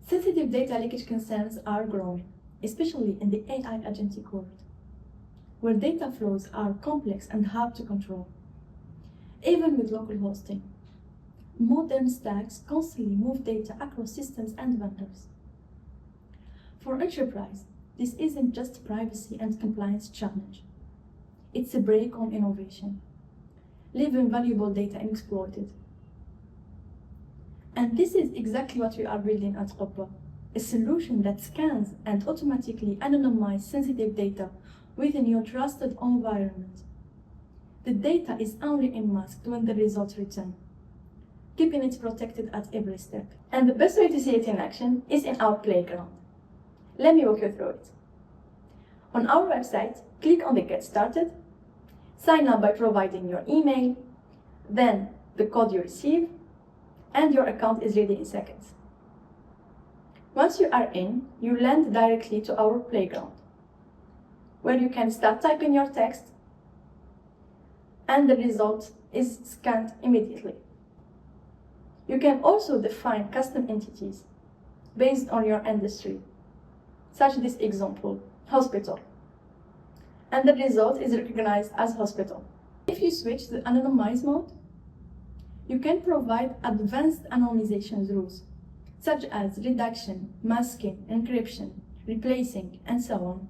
Sensitive data leakage concerns are growing, especially in the AI agentic world, where data flows are complex and hard to control. Even with local hosting, modern stacks constantly move data across systems and vendors. For enterprise, this isn't just a privacy and compliance challenge. It's a brake on innovation, leaving valuable data unexploited. And this is exactly what we are building at Quba, a solution that scans and automatically anonymizes sensitive data within your trusted environment. The data is only unmasked when the results return, keeping it protected at every step. And the best way to see it in action is in our playground. Let me walk you through it. On our website, click on the Get Started, sign up by providing your email, then the code you receive, and your account is ready in seconds. Once you are in, you land directly to our playground, where you can start typing your text, and the result is scanned immediately. You can also define custom entities based on your industry, such as this example, hospital, and the result is recognized as hospital. If you switch to anonymize mode, you can provide advanced anonymization rules, such as redaction, masking, encryption, replacing, and so on.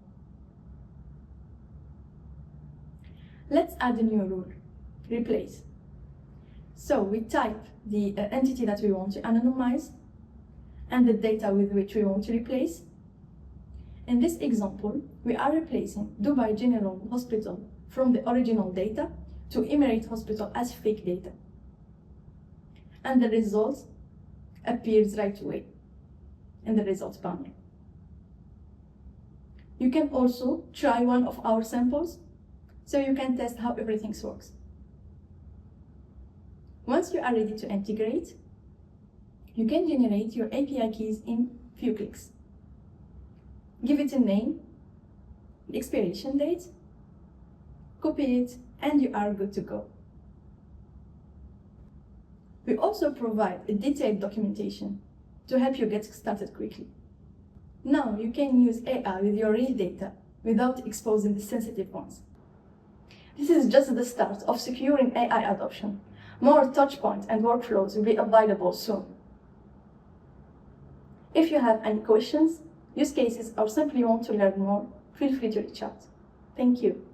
Let's add a new rule, replace. So we type the entity that we want to anonymize and the data with which we want to replace. In this example, we are replacing Dubai General Hospital from the original data to Emirate Hospital as fake data. And the result appears right away in the results panel. You can also try one of our samples so you can test how everything works. Once you are ready to integrate, you can generate your API keys in few clicks. Give it a name, expiration date, copy it, and you are good to go. We also provide a detailed documentation to help you get started quickly. Now you can use AI with your real data without exposing the sensitive ones. This is just the start of securing AI adoption. More touchpoints and workflows will be available soon. If you have any questions, use cases, or simply want to learn more, feel free to reach out. Thank you.